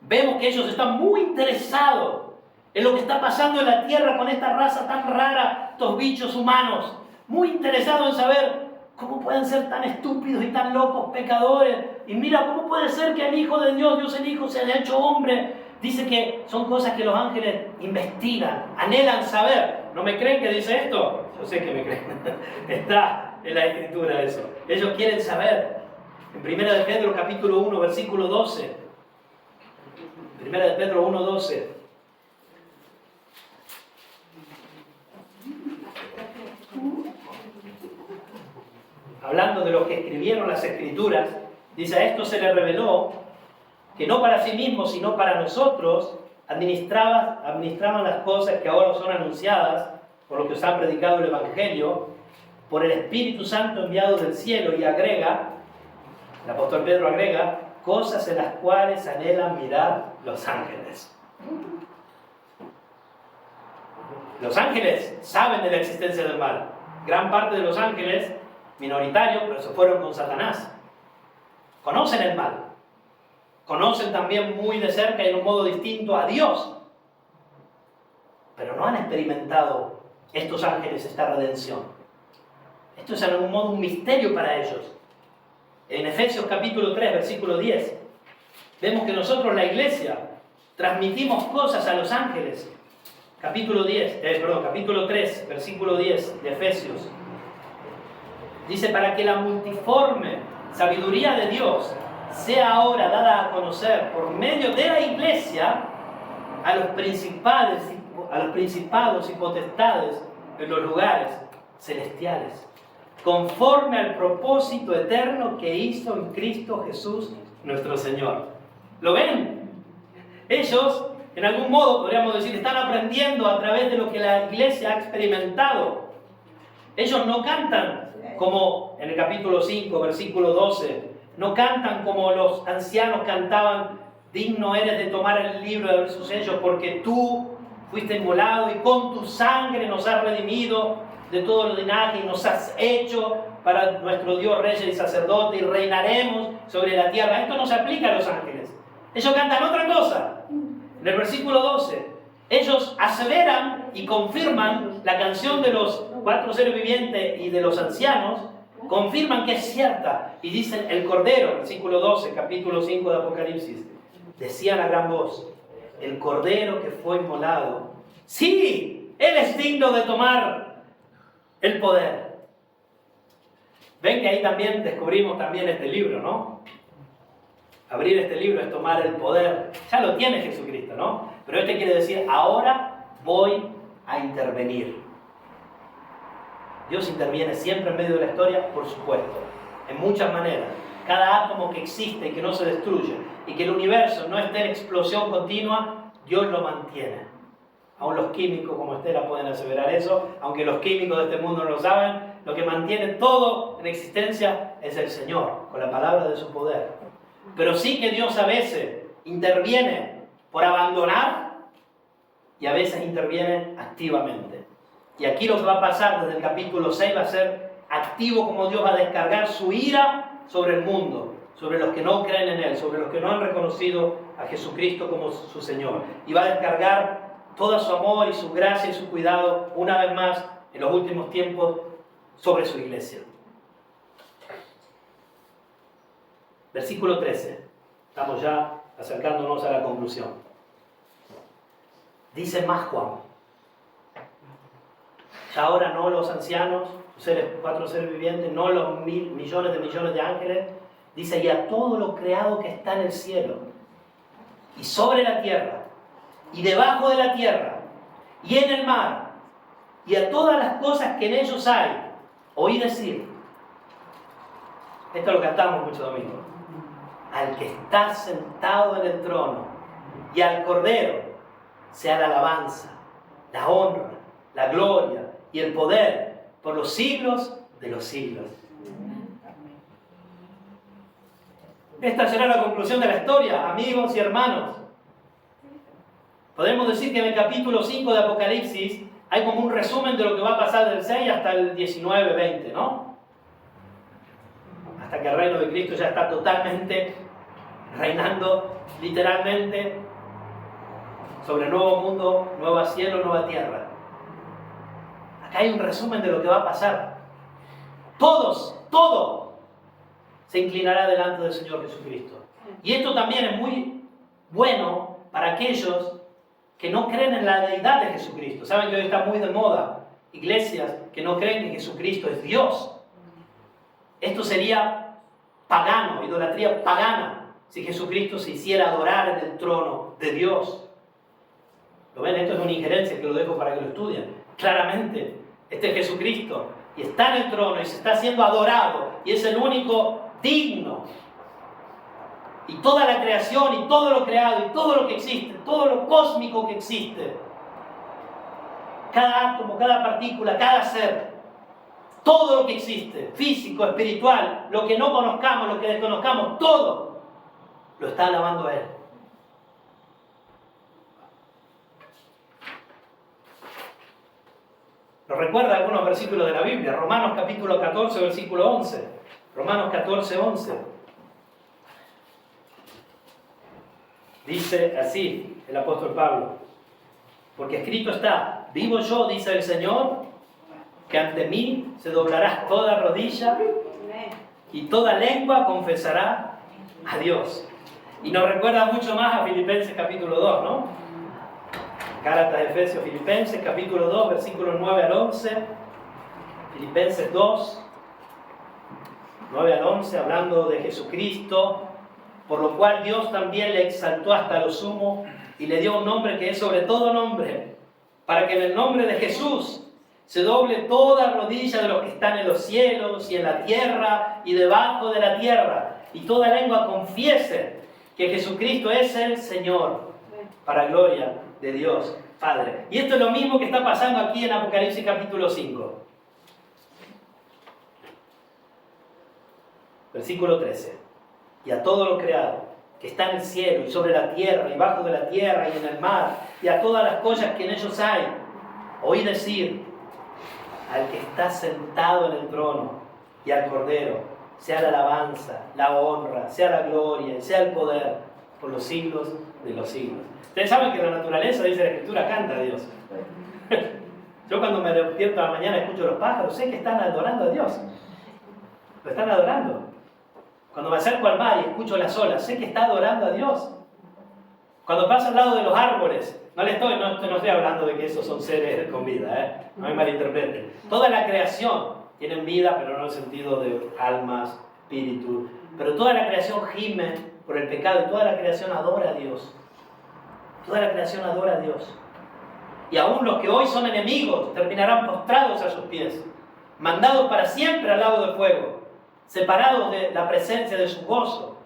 Vemos que ellos están muy interesados en lo que está pasando en la tierra con esta raza tan rara, estos bichos humanos, muy interesados en saber cómo pueden ser tan estúpidos y tan locos pecadores. Y mira, ¿cómo puede ser que el Hijo de Dios, Dios el Hijo, se haya hecho hombre? Dice que son cosas que los ángeles investigan, anhelan saber. ¿No me creen que dice esto? Yo sé que me creen. Está en la Escritura eso. Ellos quieren saber. En 1 de Pedro capítulo 1, versículo 12. 1 de Pedro 1, 12. hablando de los que escribieron las Escrituras, dice: a esto se le reveló que no para sí mismos, sino para nosotros, administraban las cosas que ahora son anunciadas por lo que os ha predicado el Evangelio, por el Espíritu Santo enviado del cielo, y agrega, el apóstol Pedro agrega, cosas en las cuales anhelan mirar los ángeles. Los ángeles saben de la existencia del mal. Gran parte de los ángeles, minoritarios, pero se fueron con Satanás. Conocen el mal. Conocen también muy de cerca y en un modo distinto a Dios. Pero no han experimentado estos ángeles esta redención. Esto es en algún modo un misterio para ellos. En Efesios capítulo 3, versículo 10, vemos que nosotros, la iglesia, transmitimos cosas a los ángeles. Capítulo 3, versículo 10 de Efesios. Dice: para que la multiforme sabiduría de Dios sea ahora dada a conocer por medio de la iglesia a los principados y potestades en los lugares celestiales, conforme al propósito eterno que hizo en Cristo Jesús nuestro Señor. ¿Lo ven? Ellos, en algún modo, podríamos decir, están aprendiendo a través de lo que la iglesia ha experimentado. Ellos no cantan como en el capítulo 5, versículo 12, no cantan como los ancianos cantaban: digno eres de tomar el libro de sus sellos, porque tú fuiste inmolado y con tu sangre nos has redimido de todo el linaje y nos has hecho para nuestro Dios reyes y sacerdote, y reinaremos sobre la tierra. Esto no se aplica a los ángeles. Ellos cantan otra cosa. En el versículo 12, ellos aseveran y confirman la canción de los 4 seres vivientes y de los ancianos, confirman que es cierta, y dicen: el Cordero, versículo 12, capítulo 5 de Apocalipsis, decían a gran voz: el Cordero que fue inmolado, sí, Él es digno de tomar el poder. Ven que ahí también descubrimos también este libro, ¿no? Abrir este libro es tomar el poder. Ya lo tiene Jesucristo, ¿no? Pero este quiere decir: ahora voy a intervenir. Dios interviene siempre en medio de la historia, por supuesto, en muchas maneras. Cada átomo que existe y que no se destruye, y que el universo no esté en explosión continua, Dios lo mantiene. Aún los químicos como Estela pueden aseverar eso, aunque los químicos de este mundo no lo saben. Lo que mantiene todo en existencia es el Señor, con la palabra de su poder. Pero sí que Dios a veces interviene por abandonar, y a veces interviene activamente. Y aquí lo que va a pasar desde el capítulo 6 va a ser activo, como Dios va a descargar su ira sobre el mundo, sobre los que no creen en Él, sobre los que no han reconocido a Jesucristo como su Señor. Y va a descargar todo su amor y su gracia y su cuidado, una vez más, en los últimos tiempos, sobre su iglesia. Versículo 13. Estamos ya acercándonos a la conclusión. Dice más Juan: ya ahora no los ancianos, los 4 seres vivientes, no los millones de ángeles. Dice: y a todo lo creado que está en el cielo, y sobre la tierra, y debajo de la tierra, y en el mar, y a todas las cosas que en ellos hay, oí decir. Esto lo cantamos muchos domingos: al que está sentado en el trono y al Cordero sea la alabanza, la honra, la gloria y el poder por los siglos de los siglos. Esta será la conclusión de la historia, amigos y hermanos. Podemos decir que en el capítulo 5 de Apocalipsis hay como un resumen de lo que va a pasar del 6 hasta el 19, 20, ¿no? Hasta que el reino de Cristo ya está totalmente reinando, literalmente, sobre el nuevo mundo, nuevo cielo, nueva tierra. Acá hay un resumen de lo que va a pasar. Todo se inclinará delante del Señor Jesucristo. Y esto también es muy bueno para aquellos que no creen en la deidad de Jesucristo. Saben que hoy está muy de moda iglesias que no creen que Jesucristo es Dios. Esto sería pagano, idolatría pagana, si Jesucristo se hiciera adorar en el trono de Dios. ¿Lo ven? Esto es una injerencia que lo dejo para que lo estudien. Claramente, este Jesucristo y está en el trono y se está siendo adorado y es el único digno. Y toda la creación y todo lo creado y todo lo que existe, todo lo cósmico que existe, cada átomo, cada partícula, cada ser, todo lo que existe, físico, espiritual, lo que no conozcamos, lo que desconozcamos, todo lo está alabando a Él. Nos recuerda algunos versículos de la Biblia. Romanos capítulo 14, versículo 11. Romanos 14, 11. Dice así el apóstol Pablo: porque escrito está, vivo yo, dice el Señor, que ante mí se doblará toda rodilla y toda lengua confesará a Dios. Y nos recuerda mucho más a Filipenses capítulo 2, ¿no? Gálatas, Efesios, Filipenses capítulo 2, versículos 9 al 11. Filipenses 2, 9 al 11, hablando de Jesucristo, por lo cual Dios también le exaltó hasta lo sumo y le dio un nombre que es sobre todo nombre, para que en el nombre de Jesús se doble toda rodilla de los que están en los cielos y en la tierra y debajo de la tierra, y toda lengua confiese que Jesucristo es el Señor, para gloria de Dios Padre. Y esto es lo mismo que está pasando aquí en Apocalipsis capítulo 5. Versículo 13. Y a todo lo creado, que está en el cielo y sobre la tierra y bajo de la tierra y en el mar, y a todas las cosas que en ellos hay, oí decir: al que está sentado en el trono y al Cordero, sea la alabanza, la honra, sea la gloria, sea el poder, por los siglos de los siglos. Ustedes saben que la naturaleza, dice la Escritura, canta a Dios. Yo cuando me despierto a la mañana escucho a los pájaros, sé que están adorando a Dios. Lo están adorando. Cuando me acerco al mar y escucho las olas, sé que está adorando a Dios. Cuando paso al lado de los árboles, no estoy hablando de que esos son seres con vida, no me malinterpreten. Toda la creación tiene vida, pero no en el sentido de almas, espíritu. Pero toda la creación gime por el pecado y toda la creación adora a Dios. Toda la creación adora a Dios. Y aún los que hoy son enemigos terminarán postrados a sus pies, mandados para siempre al lago del fuego, separados de la presencia de su gozo.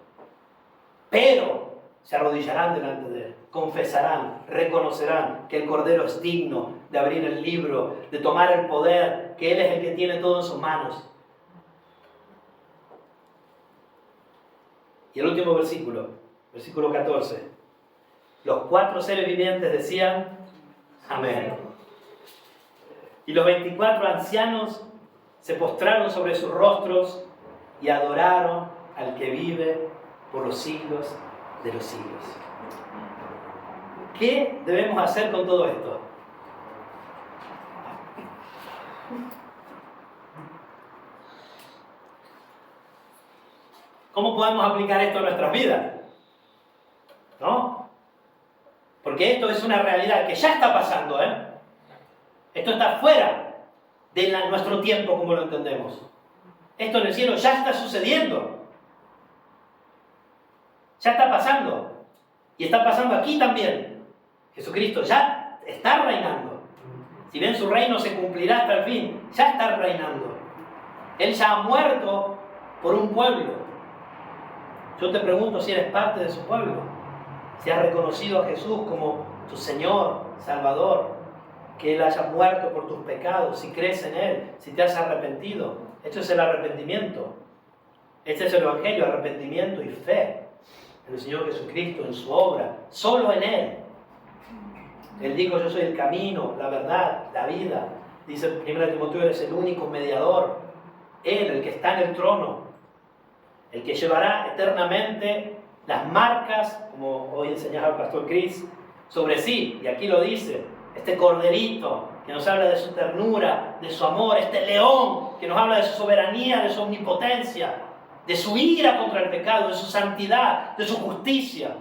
Pero se arrodillarán delante de Él, confesarán, reconocerán que el Cordero es digno de abrir el libro, de tomar el poder, que Él es el que tiene todo en sus manos. Y el último versículo, versículo 14. Los 4 seres vivientes decían: amén. Y los 24 ancianos se postraron sobre sus rostros y adoraron al que vive por los siglos de los siglos. ¿Qué debemos hacer con todo esto? ¿Cómo podemos aplicar esto a nuestras vidas? ¿No? Porque esto es una realidad que ya está pasando, Esto está fuera de nuestro tiempo como lo entendemos. Esto en el cielo ya está sucediendo. Ya está pasando. Y está pasando aquí también. Jesucristo ya está reinando. Si bien su reino se cumplirá hasta el fin, ya está reinando. Él ya ha muerto por un pueblo. Yo te pregunto si eres parte de su pueblo. Si has reconocido a Jesús como tu Señor, Salvador. Que Él haya muerto por tus pecados. Si crees en Él. Si te has arrepentido. Esto es el arrepentimiento. Este es el Evangelio, arrepentimiento y fe en el Señor Jesucristo, en su obra, solo en Él. Él dijo: yo soy el camino, la verdad, la vida. Dice 1 Timoteo: eres el único mediador. Él, el que está en el trono, el que llevará eternamente las marcas, como hoy enseñaba el pastor Chris, sobre sí. Y aquí lo dice, este corderito que nos habla de su ternura, de su amor, este león que nos habla de su soberanía, de su omnipotencia, de su ira contra el pecado, de su santidad, de su justicia,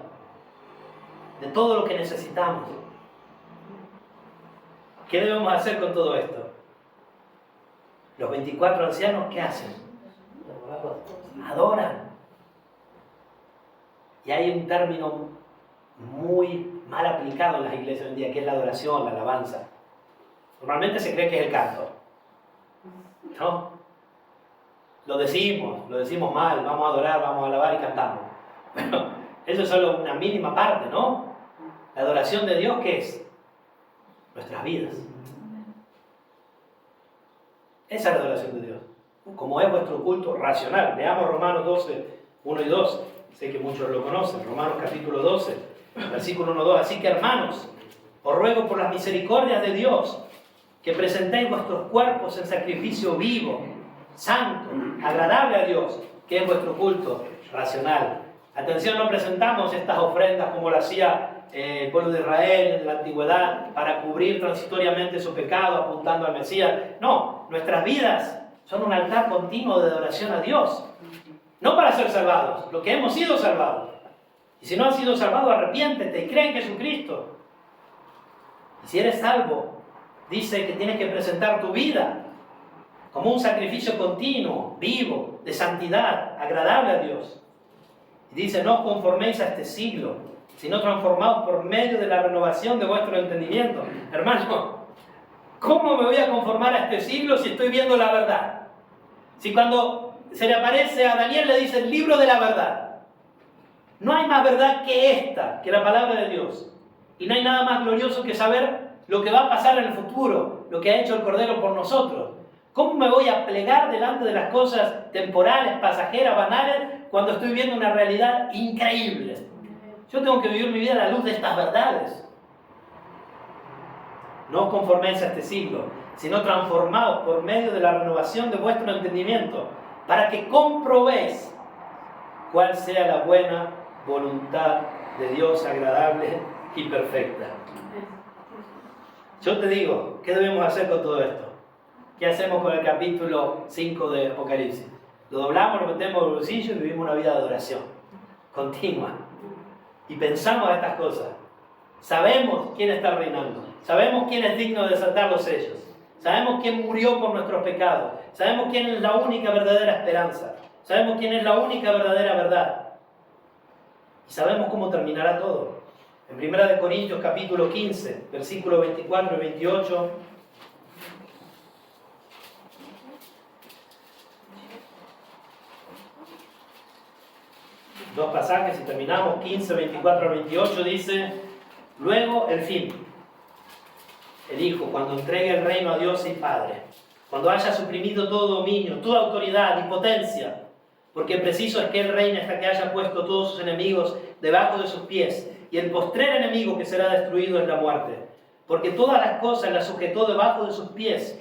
de todo lo que necesitamos. ¿Qué debemos hacer con todo esto? Los 24 ancianos, ¿qué hacen? Adoran. Y hay un término muy mal aplicado en las iglesias hoy en día, que es la adoración, la alabanza. Normalmente se cree que es el canto. ¿No? Lo decimos mal, vamos a adorar, vamos a alabar y cantamos. Pero eso es solo una mínima parte, ¿no? La adoración de Dios, ¿qué es? Nuestras vidas. Esa es la adoración de Dios. Como es vuestro culto racional. Leamos Romanos 12, 1 y 2. Sé que muchos lo conocen. Romanos capítulo 12, versículo 1 y 2. Así que, hermanos, os ruego por las misericordias de Dios que presentéis vuestros cuerpos en sacrificio vivo, santo, agradable a Dios, que es vuestro culto racional. Atención, no presentamos estas ofrendas como lo hacía el pueblo de Israel en la antigüedad para cubrir transitoriamente su pecado apuntando al Mesías. No, nuestras vidas son un altar continuo de adoración a Dios. No para ser salvados, lo que hemos sido salvados. Y si no has sido salvado, arrepiéntete y cree en Jesucristo. Y si eres salvo, dice que tienes que presentar tu vida como un sacrificio continuo, vivo, de santidad, agradable a Dios. Y dice, no os conforméis a este siglo, sino transformaos por medio de la renovación de vuestro entendimiento. Hermano, ¿cómo me voy a conformar a este siglo si estoy viendo la verdad? Si cuando se le aparece a Daniel le dice el libro de la verdad, no hay más verdad que esta, que la palabra de Dios. Y no hay nada más glorioso que saber lo que va a pasar en el futuro, lo que ha hecho el Cordero por nosotros. ¿Cómo me voy a plegar delante de las cosas temporales, pasajeras, banales, cuando estoy viendo una realidad increíble? Yo tengo que vivir mi vida a la luz de estas verdades. No os conforméis a este siglo, sino transformaos por medio de la renovación de vuestro entendimiento, para que comprobéis cuál sea la buena voluntad de Dios, agradable y perfecta. Yo te digo, ¿qué debemos hacer con todo esto? ¿Qué hacemos con el capítulo 5 de Apocalipsis? Lo doblamos, lo metemos en el bolsillo y vivimos una vida de adoración continua. Y pensamos estas cosas. Sabemos quién está reinando. Sabemos quién es digno de desatar los sellos. Sabemos quién murió por nuestros pecados. Sabemos quién es la única verdadera esperanza. Sabemos quién es la única verdadera verdad. Y sabemos cómo terminará todo. En 1 Corintios capítulo 15, versículos 24 y 28... Dos pasajes y terminamos, 15, 24 a 28, dice, luego el fin. El Hijo, cuando entregue el reino a Dios y Padre, cuando haya suprimido todo dominio, toda autoridad y potencia, porque preciso es que Él reine hasta que haya puesto todos sus enemigos debajo de sus pies, y el postrer enemigo que será destruido es la muerte, porque todas las cosas las sujetó debajo de sus pies.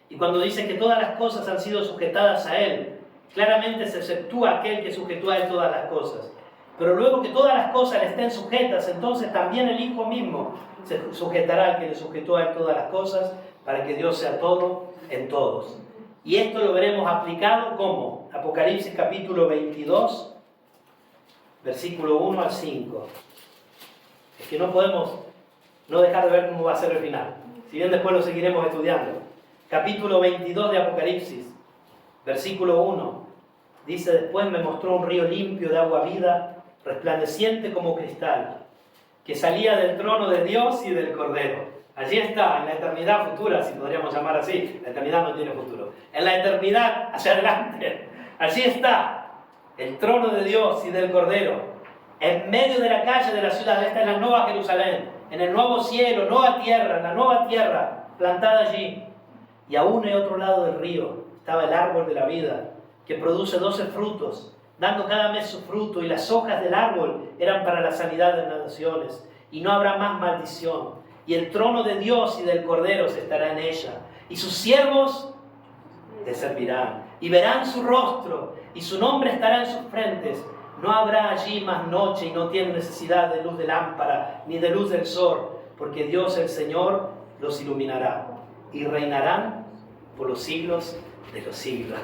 Y cuando dice que todas las cosas han sido sujetadas a Él, claramente se exceptúa aquel que sujetó a Él todas las cosas. Pero luego que todas las cosas le estén sujetas, entonces también el Hijo mismo se sujetará al que le sujetó a Él todas las cosas, para que Dios sea todo en todos. Y esto lo veremos aplicado como Apocalipsis capítulo 22, versículo 1 al 5. Es que no podemos no dejar de ver cómo va a ser el final, si bien después lo seguiremos estudiando. Capítulo 22 de Apocalipsis, versículo 1. Dice, después me mostró un río limpio de agua viva, resplandeciente como cristal, que salía del trono de Dios y del Cordero. Allí está, en la eternidad futura, si podríamos llamar así. La eternidad no tiene futuro. En la eternidad hacia adelante, allí está el trono de Dios y del Cordero, en medio de la calle de la ciudad. Esta es la nueva Jerusalén, en el nuevo cielo, nueva tierra, en la nueva tierra, plantada allí. Y a uno y otro lado del río estaba el árbol de la vida, que produce 12 frutos, dando cada mes su fruto, y las hojas del árbol eran para la sanidad de las naciones, y no habrá más maldición, y el trono de Dios y del Cordero se estará en ella, y sus siervos le servirán, y verán su rostro, y su nombre estará en sus frentes. No habrá allí más noche, y no tienen necesidad de luz de lámpara, ni de luz del sol, porque Dios el Señor los iluminará, y reinarán por los siglos de los siglos.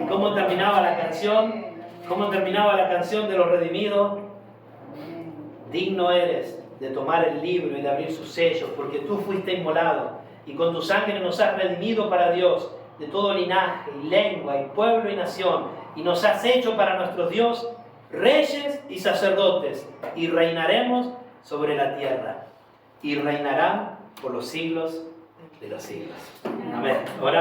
¿Y cómo terminaba la canción? ¿Cómo terminaba la canción de los redimidos? Digno eres de tomar el libro y de abrir sus sellos, porque tú fuiste inmolado, y con tu sangre nos has redimido para Dios, de todo linaje, y lengua, y pueblo, y nación, y nos has hecho para nuestro Dios reyes y sacerdotes, y reinaremos sobre la tierra, y reinarán por los siglos de los siglos. Amén. Ahora